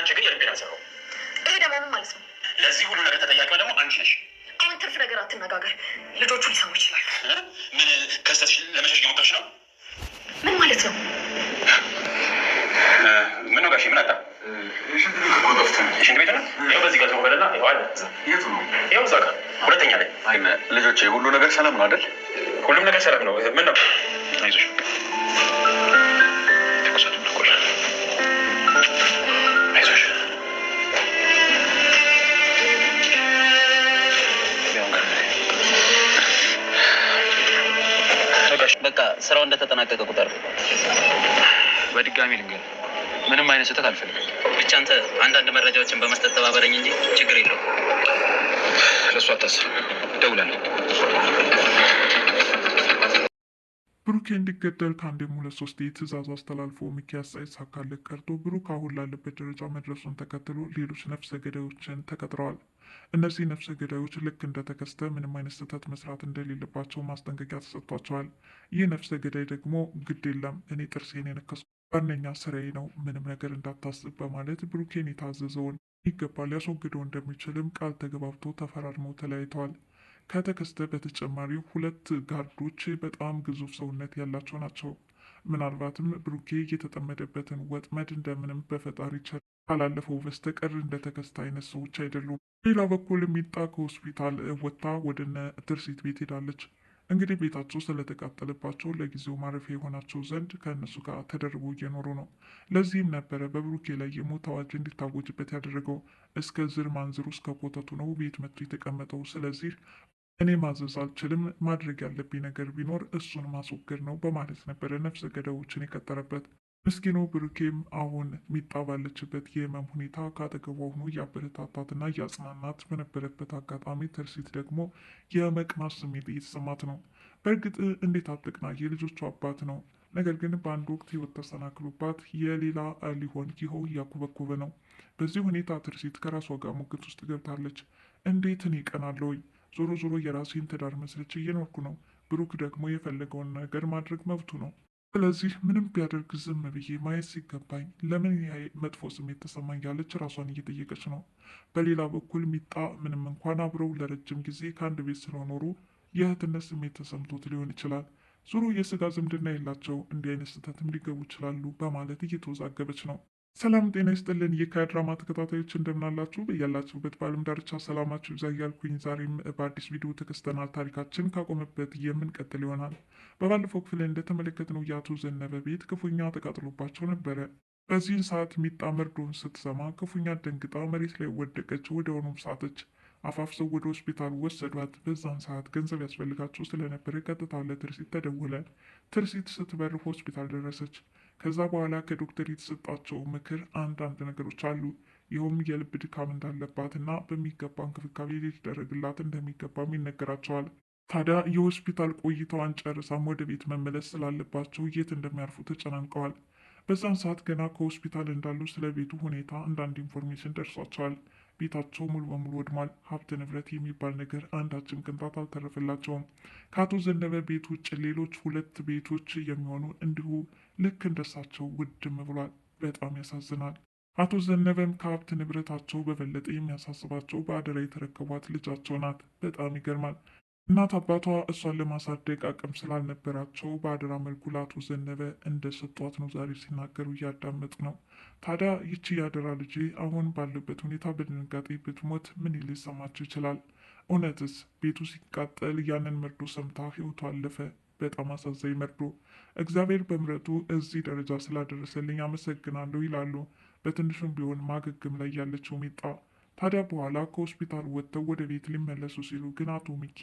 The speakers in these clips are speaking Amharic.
አንቺ ግን የልቤን አልሰራው። ይሄ ደግሞ ምን ማለት ነው? ለዚህ ሁሉ ነገር ተጠያቂዋ ደግሞ አንቺ ነሽ። አሁን ትርፍ ነገር አትነጋገር፣ ልጆቹ ሊሰሙ ይችላል። ምን ከስተትሽ ለመሸሽ እየሞከርሽ ነው? ምን ማለት ነው? ምን ነው ጋሼ? ምን አጣ? ሽንት ቤት ነው። ይኸው በዚህ ጋር በለና ይኸው አለ። የቱ ነው? ይኸው እዛ ጋር ሁለተኛ ላይ። ልጆቼ ሁሉ ነገር ሰላም ነው አይደል? ሁሉም ነገር ሰላም ነው። ምን ነው? አይዞሽ በቃ ስራው እንደተጠናቀቀ ቁጠር። በድጋሚ ልንገር፣ ምንም አይነት ስህተት አልፈልግም። ብቻ አንተ አንዳንድ መረጃዎችን በመስጠት ተባበረኝ እንጂ ችግር የለውም። ለእሱ አታስብ፣ እደውላለሁ። ብሩኬ እንዲገደል ከአንዴም ሁለት ሶስት ትዕዛዝ አስተላልፎ ሚኪያስ ሳይሳካለት ቀርቶ ብሩክ አሁን ላለበት ደረጃ መድረሱን ተከትሎ ሌሎች ነፍሰ ገዳዮችን ተቀጥረዋል። እነዚህ ነፍሰ ገዳዮች ልክ እንደተከሰተ ምንም አይነት ስህተት መስራት እንደሌለባቸው ማስጠንቀቂያ ተሰጥቷቸዋል። ይህ ነፍሰ ገዳይ ደግሞ ግድ የለም እኔ ጥርሴን የነከስኩ ዋነኛ ስራዬ ነው፣ ምንም ነገር እንዳታስብ በማለት ብሩኬን የታዘዘውን ይገባ ሊያስወግደው እንደሚችልም ቃል ተገባብቶ ተፈራርመው ተለያይተዋል። ከተከሰተ በተጨማሪ ሁለት ጋርዶች በጣም ግዙፍ ሰውነት ያላቸው ናቸው። ምናልባትም ብሩኬ የተጠመደበትን ወጥመድ እንደምንም በፈጣሪ ቸር ካላለፈው በስተቀር እንደተከሰተ አይነት ሰዎች አይደሉም። ሌላ በኩል ሚጣ ከሆስፒታል ወጥታ ወደነ ትርሲት ቤት ሄዳለች። እንግዲህ ቤታቸው ስለተቃጠለባቸው ለጊዜው ማረፊያ የሆናቸው ዘንድ ከእነሱ ጋር ተደርቦ እየኖሩ ነው። ለዚህም ነበረ በብሩኬ ላይ የሞት አዋጅ እንዲታወጅበት ያደረገው። እስከ ዝር ማንዝሩ እስከ ኮተቱ ነው ቤት መጥቶ የተቀመጠው። ስለዚህ እኔ ማዘዝ አልችልም፣ ማድረግ ያለብኝ ነገር ቢኖር እሱን ማስወገድ ነው በማለት ነበረ ነፍሰ ገዳዮችን የቀጠረበት። ምስኪኑ ብሩኬም አሁን ሚጣ ባለችበት የህመም ሁኔታ ከአጠገቧ ሆኖ እያበረታታትና እያጽናናት በነበረበት አጋጣሚ ትርሲት ደግሞ የመቅናት ስሜት እየተሰማት ነው። በእርግጥ እንዴት አትቅና? የልጆቹ አባት ነው። ነገር ግን በአንድ ወቅት ህይወት ተሰናክሎባት የሌላ ሊሆን ይኸው እያኮበኮበ ነው። በዚህ ሁኔታ ትርሲት ከራሷ ጋር ሙግት ውስጥ ገብታለች። እንዴት እኔ እቀናለሁ? ዞሮ ዞሮ የራሴን ትዳር መስርቼ እየኖርኩ ነው። ብሩክ ደግሞ የፈለገውን ነገር ማድረግ መብቱ ነው። ስለዚህ ምንም ቢያደርግ ዝም ብዬ ማየት ሲገባኝ ለምን መጥፎ ስሜት ተሰማኝ ያለች ራሷን እየጠየቀች ነው። በሌላ በኩል ሚጣ ምንም እንኳን አብረው ለረጅም ጊዜ ከአንድ ቤት ስለኖሩ የእህትነት ስሜት ተሰምቶት ሊሆን ይችላል። ዙሩ የስጋ ዝምድና የላቸው፣ እንዲህ አይነት ስህተትም ሊገቡ ይችላሉ በማለት እየተወዛገበች ነው። ሰላም ጤና ይስጥልን የድራማ ተከታታዮች እንደምናላችሁ በያላችሁበት በዓለም ዳርቻ ሰላማችሁ ይብዛ እያልኩኝ ዛሬም በአዲስ ቪዲዮ ተከስተናል። ታሪካችን ካቆመበት የምንቀጥል ይሆናል። በባለፈው ክፍል እንደተመለከትነው የአቶ ዘነበ ቤት ክፉኛ ተቃጥሎባቸው ነበረ። በዚህን ሰዓት ሚጣ መርዶን ስትሰማ ክፉኛ ደንግጣ መሬት ላይ ወደቀች። ወዲያውኑም ሳተች። አፋፍሰው ወደ ሆስፒታል ወሰዷት። በዛን ሰዓት ገንዘብ ያስፈልጋቸው ስለነበረ ቀጥታ ለትርሲት ተደወለ። ትርሲት ስትበር ሆስፒታል ደረሰች። ከዛ በኋላ ከዶክተር የተሰጣቸው ምክር አንዳንድ ነገሮች አሉ። ይኸውም የልብ ድካም እንዳለባት እና በሚገባ እንክብካቤ ሊደረግላት እንደሚገባም ይነገራቸዋል። ታዲያ የሆስፒታል ቆይታዋን ጨርሳም ወደ ቤት መመለስ ስላለባቸው የት እንደሚያርፉ ተጨናንቀዋል። በዛን ሰዓት ገና ከሆስፒታል እንዳሉ ስለ ቤቱ ሁኔታ አንዳንድ ኢንፎርሜሽን ደርሷቸዋል። ቤታቸው ሙሉ በሙሉ ወድሟል። ሀብት ንብረት የሚባል ነገር አንዳችም ቅንጣት አልተረፈላቸውም። ከአቶ ዘነበ ቤት ውጭ ሌሎች ሁለት ቤቶች የሚሆኑ እንዲሁ ልክ እንደሳቸው ውድም ብሏል። በጣም ያሳዝናል። አቶ ዘነበም ከሀብት ንብረታቸው በበለጠ የሚያሳስባቸው በአደራ የተረከቧት ልጃቸው ናት። በጣም ይገርማል። እናት አባቷ እሷን ለማሳደግ አቅም ስላልነበራቸው በአደራ መልኩ ለአቶ ዘነበ እንደሰጧት ነው ዛሬ ሲናገሩ እያዳመጥ ነው። ታዲያ ይቺ የአደራ ልጄ አሁን ባለበት ሁኔታ በድንጋጤ ብትሞት ምን ሊሰማቸው ይችላል? እውነትስ ቤቱ ሲቃጠል ያንን መርዶ ሰምታ ህይወቱ አለፈ። በጣም አሳዛኝ መርዶ። እግዚአብሔር በምሕረቱ እዚህ ደረጃ ስላደረሰልኝ አመሰግናለሁ ይላሉ በትንሹም ቢሆን ማገገም ላይ ያለችው ሚጣ። ታዲያ በኋላ ከሆስፒታል ወጥተው ወደ ቤት ሊመለሱ ሲሉ ግን አቶ ሚኪ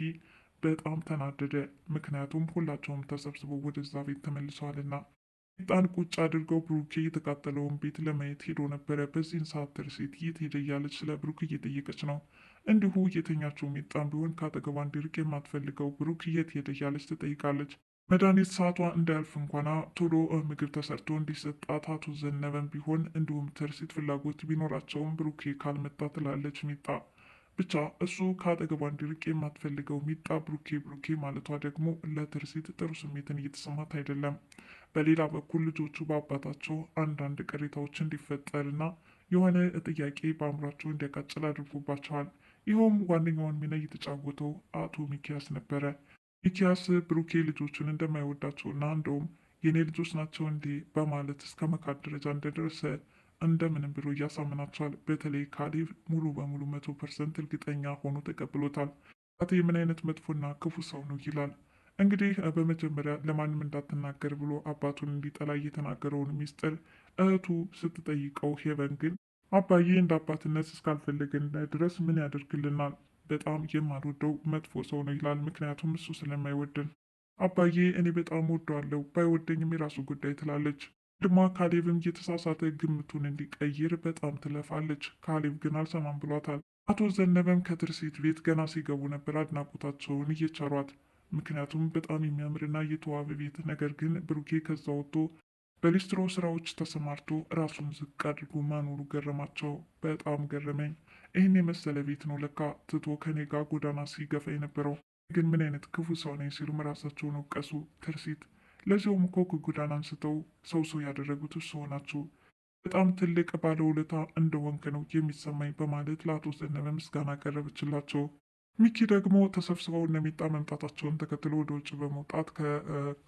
በጣም ተናደደ። ምክንያቱም ሁላቸውም ተሰብስበው ወደዛ ቤት ተመልሰዋልና። ሚጣን ቁጭ አድርገው ብሩኬ የተቃጠለውን ቤት ለማየት ሄዶ ነበረ። በዚህን ሰዓት ትርሲት የት ሄደ እያለች ስለ ብሩክ እየጠየቀች ነው። እንዲሁ የተኛችው ሚጣን ቢሆን ከአጠገቧ እንዲርቅ የማትፈልገው ብሩክ የት ሄደ እያለች ትጠይቃለች። መድኃኒት ሰዓቷ እንዳያልፍ እንኳና ቶሎ ምግብ ተሰርቶ እንዲሰጣት አቶ ዘነበም ቢሆን እንዲሁም ትርሲት ፍላጎት ቢኖራቸውም ብሩኬ ካልመጣ ትላለች ሚጣ። ብቻ እሱ ከአጠገቧ እንዲርቅ የማትፈልገው ሚጣ ብሩኬ ብሩኬ ማለቷ ደግሞ ለትርሲት ጥሩ ስሜትን እየተሰማት አይደለም። በሌላ በኩል ልጆቹ በአባታቸው አንዳንድ ቅሬታዎች እንዲፈጠርና የሆነ ጥያቄ በአእምሯቸው እንዲያቃጭል አድርጎባቸዋል። ይኸውም ዋነኛውን ሚና እየተጫወተው አቶ ሚኪያስ ነበረ። ሚኪያስ ብሩኬ ልጆቹን እንደማይወዳቸውና እንደውም የኔ ልጆች ናቸው እንዴ በማለት እስከ መካድ ደረጃ እንደደረሰ እንደምንም ብሎ እያሳምናቸዋል። በተለይ ካሌብ ሙሉ በሙሉ 100% እርግጠኛ ሆኖ ተቀብሎታል። አቶ ምን አይነት መጥፎና ክፉ ሰው ነው ይላል። እንግዲህ በመጀመሪያ ለማንም እንዳትናገር ብሎ አባቱን እንዲጠላ እየተናገረውን ሚስጥር እህቱ ስትጠይቀው ሄቨን ግን አባዬ እንደ አባትነት እስካልፈለገን ድረስ ምን ያደርግልናል? በጣም የማልወደው መጥፎ ሰው ነው ይላል። ምክንያቱም እሱ ስለማይወደን። አባዬ እኔ በጣም ወደዋለሁ፣ ባይወደኝም የራሱ ጉዳይ ትላለች። ወንድሟ ካሌብም የተሳሳተ ግምቱን እንዲቀይር በጣም ትለፋለች። ካሌብ ግን አልሰማም ብሏታል። አቶ ዘነበም ከትርሲት ቤት ገና ሲገቡ ነበር አድናቆታቸውን እየቸሯት። ምክንያቱም በጣም የሚያምርና የተዋበ ቤት፣ ነገር ግን ብሩኬ ከዛ ወጥቶ በሊስትሮ ስራዎች ተሰማርቶ ራሱን ዝቅ አድርጎ ማኖሩ ገረማቸው። በጣም ገረመኝ። ይህን የመሰለ ቤት ነው ለካ ትቶ ከኔ ጋር ጎዳና ሲገፋ የነበረው። ግን ምን አይነት ክፉ ሰው ነኝ ሲሉም ራሳቸውን ወቀሱ። ትርሲት ለዚያውም እኮ ከጎዳና አንስተው ሰው ያደረጉት እሱ ናችሁ። በጣም ትልቅ ባለውለታ እንደሆንክ ነው የሚሰማኝ በማለት ለአቶ ዘነበ ምስጋና ቀረበችላቸው። ሚኪ ደግሞ ተሰብስበው እነሚጣ መምጣታቸውን ተከትሎ ወደ ውጭ በመውጣት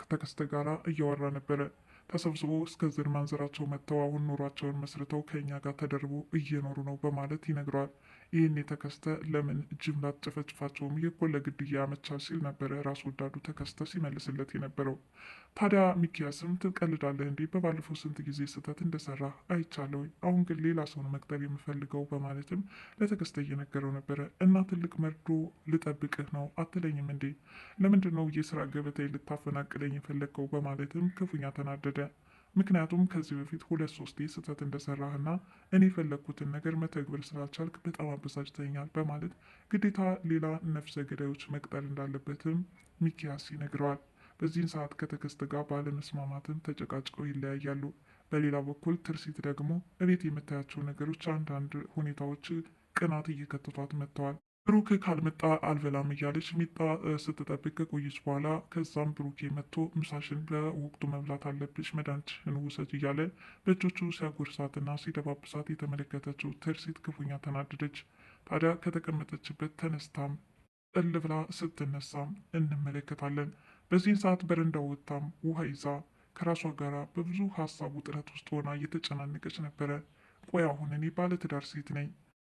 ከተከስተ ጋራ እያወራ ነበረ። ተሰብስበው እስከ ዝር ማንዘራቸው መጥተው አሁን ኑሯቸውን መስርተው ከእኛ ጋር ተደርቦ እየኖሩ ነው በማለት ይነግረዋል። ይህን የተከስተ ለምን ጅምላ ጨፈጭፋቸውም ይህ እኮ ለግድያ ያመቻል ሲል ነበረ ራስ ወዳዱ ተከስተ ሲመልስለት የነበረው። ታዲያ ሚኪያስም ትቀልዳለህ እንዲህ በባለፈው ስንት ጊዜ ስህተት እንደሰራ አይቻለሁ፣ አሁን ግን ሌላ ሰውን መቅጠር የምፈልገው በማለትም ለተከስተ እየነገረው ነበረ። እና ትልቅ መርዶ ልጠብቅህ ነው አትለኝም እንዴ? ለምንድን ነው የስራ ገበታዬ ልታፈናቅለኝ የፈለግከው? በማለትም ክፉኛ ተናደደ። ምክንያቱም ከዚህ በፊት 2-3 ስህተት እንደሰራህና እኔ የፈለግኩትን ነገር መተግበር ስላልቻልክ በጣም አበሳጭተኛል በማለት ግዴታ ሌላ ነፍሰ ገዳዮች መቅጠር እንዳለበትም ሚኪያስ ይነግረዋል። በዚህን ሰዓት ከተከስተ ጋር ባለመስማማትም ተጨቃጭቀው ይለያያሉ። በሌላ በኩል ትርሲት ደግሞ እቤት የምታያቸው ነገሮች አንዳንድ ሁኔታዎች ቅናት እየከተቷት መጥተዋል። ብሩክ ካልመጣ አልበላም እያለች ሚጣ ስትጠብቅ ከቆየች በኋላ ከዛም ብሩኬ መጥቶ ምሳሽን በወቅቱ መብላት አለብሽ፣ መድኃኒትሽን ውሰጅ እያለ በእጆቹ ሲያጎርሳትና ሲደባብሳት የተመለከተችው ትርሲት ክፉኛ ተናደደች። ታዲያ ከተቀመጠችበት ተነስታም ጥል ብላ ስትነሳም እንመለከታለን። በዚህን ሰዓት በረንዳ ወጥታም ውሃ ይዛ ከራሷ ጋር በብዙ ሀሳብ ውጥረት ውስጥ ሆና እየተጨናነቀች ነበረ። ቆይ አሁን እኔ ባለትዳር ሴት ነኝ፣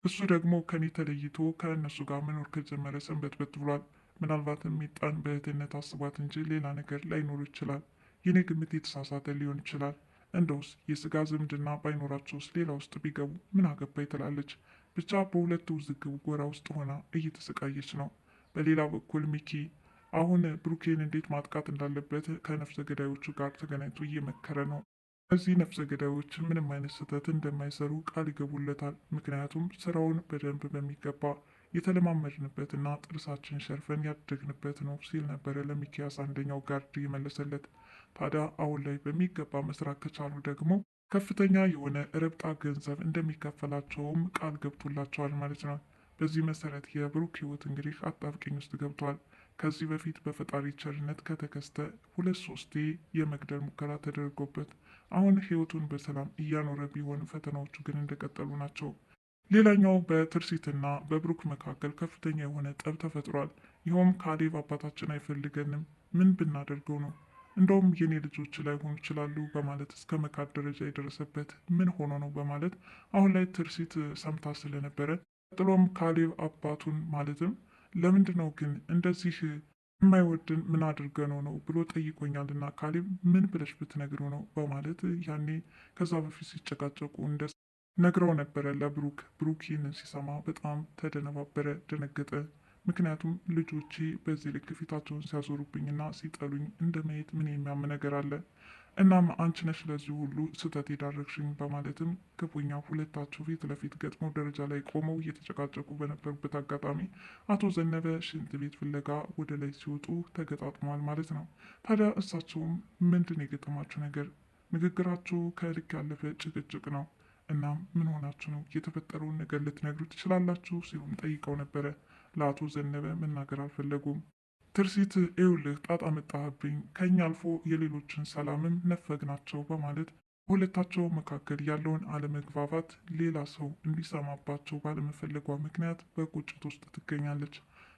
እሱ ደግሞ ከኔ ተለይቶ ከእነሱ ጋር መኖር ከጀመረ ሰንበትበት ብሏል። ምናልባትም ሚጣን በእህትነት አስቧት እንጂ ሌላ ነገር ላይኖር ይችላል። የኔ ግምት የተሳሳተ ሊሆን ይችላል። እንደውስ የስጋ ዝምድና ባይኖራቸውስ ሌላ ውስጥ ቢገቡ ምን አገባኝ ትላለች። ብቻ በሁለቱ ውዝግብ ጎራ ውስጥ ሆና እየተሰቃየች ነው። በሌላ በኩል ሚኪ አሁን ብሩኬን እንዴት ማጥቃት እንዳለበት ከነፍሰ ገዳዮቹ ጋር ተገናኝቶ እየመከረ ነው። እዚህ ነፍሰ ገዳዮች ምንም አይነት ስህተት እንደማይሰሩ ቃል ይገቡለታል። ምክንያቱም ስራውን በደንብ በሚገባ የተለማመድንበትና ጥርሳችን ሸርፈን ያደግንበት ነው ሲል ነበረ ለሚኪያስ አንደኛው ጋርድ የመለሰለት። ታዲያ አሁን ላይ በሚገባ መስራት ከቻሉ ደግሞ ከፍተኛ የሆነ ረብጣ ገንዘብ እንደሚከፈላቸውም ቃል ገብቶላቸዋል ማለት ነው። በዚህ መሰረት የብሩክ ህይወት እንግዲህ አጣብቂኝ ውስጥ ገብቷል። ከዚህ በፊት በፈጣሪ ቸርነት ከተከስተ 2-3 የመግደል ሙከራ ተደርጎበት አሁን ህይወቱን በሰላም እያኖረ ቢሆን ፈተናዎቹ ግን እንደቀጠሉ ናቸው። ሌላኛው በትርሲትና በብሩክ መካከል ከፍተኛ የሆነ ጠብ ተፈጥሯል። ይኸውም ካሌብ አባታችን አይፈልገንም፣ ምን ብናደርገው ነው? እንደውም የኔ ልጆች ላይሆኑ ይችላሉ በማለት እስከ መካድ ደረጃ የደረሰበት ምን ሆኖ ነው በማለት አሁን ላይ ትርሲት ሰምታ ስለነበረ ቀጥሎም ካሌብ አባቱን ማለትም ለምንድን ነው ግን እንደዚህ የማይወድን ምን አድርገ ነው ብሎ ጠይቆኛልና ካሌብ ምን ብለሽ ብትነግረው ነው በማለት ያኔ ከዛ በፊት ሲጨቃጨቁ እንደ ነግረው ነበረ ለብሩክ። ብሩክ ይህንን ሲሰማ በጣም ተደነባበረ፣ ደነገጠ። ምክንያቱም ልጆቼ በዚህ ልክ ፊታቸውን ሲያዞሩብኝና ሲጠሉኝ እንደ ማየት ምን የሚያም ነገር አለ? እናም አንቺ ነሽ ለዚህ ሁሉ ስህተት የዳረግሽኝ በማለትም ክፉኛ ሁለታቸው ፊት ለፊት ገጥመው ደረጃ ላይ ቆመው እየተጨቃጨቁ በነበሩበት አጋጣሚ አቶ ዘነበ ሽንት ቤት ፍለጋ ወደ ላይ ሲወጡ ተገጣጥመዋል ማለት ነው። ታዲያ እሳቸውም ምንድን የገጠማችሁ ነገር? ንግግራችሁ ከልክ ያለፈ ጭቅጭቅ ነው። እናም ምን ሆናችሁ ነው? የተፈጠረውን ነገር ልትነግሩ ትችላላችሁ ሲሉም ጠይቀው ነበረ። ለአቶ ዘነበ መናገር አልፈለጉም። ትርሲት ይኸውልህ ጣጣ መጣህብኝ፣ ከኛ አልፎ የሌሎችን ሰላምም ነፈግናቸው በማለት በሁለታቸው መካከል ያለውን አለመግባባት ሌላ ሰው እንዲሰማባቸው ባለመፈለጓ ምክንያት በቁጭት ውስጥ ትገኛለች።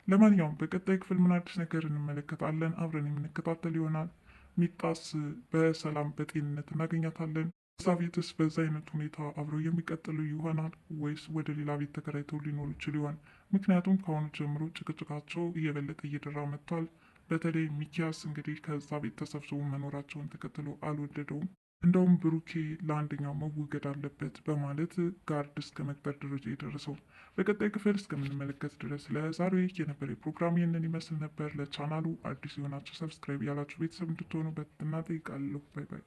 ለማንኛውም በቀጣይ ክፍል ምን አዲስ ነገር እንመለከታለን? አብረን የምንከታተል ይሆናል። ሚጣስ በሰላም በጤንነት እናገኛታለን? እዛ ቤትስ በዛ አይነት ሁኔታ አብረው የሚቀጥሉ ይሆናል ወይስ ወደ ሌላ ቤት ተከራይተው ሊኖሩ ይችሉ ይሆን? ምክንያቱም ከአሁኑ ጀምሮ ጭቅጭቃቸው እየበለጠ እየደራ መጥቷል። በተለይ ሚኪያስ እንግዲህ ከዛ ቤት ተሰብስቦ መኖራቸውን ተከትሎ አልወደደውም። እንደውም ብሩኬ ለአንደኛው መወገድ አለበት በማለት ጋርድ እስከ መቅጠር ደረጃ የደረሰው። በቀጣይ ክፍል እስከምንመለከት ድረስ ለዛሬው የነበረ ፕሮግራም ይህንን ይመስል ነበር። ለቻናሉ አዲስ የሆናችሁ ሰብስክራይብ ያላችሁ ቤተሰብ እንድትሆኑ በትህትና እጠይቃለሁ። ባይ ባይ።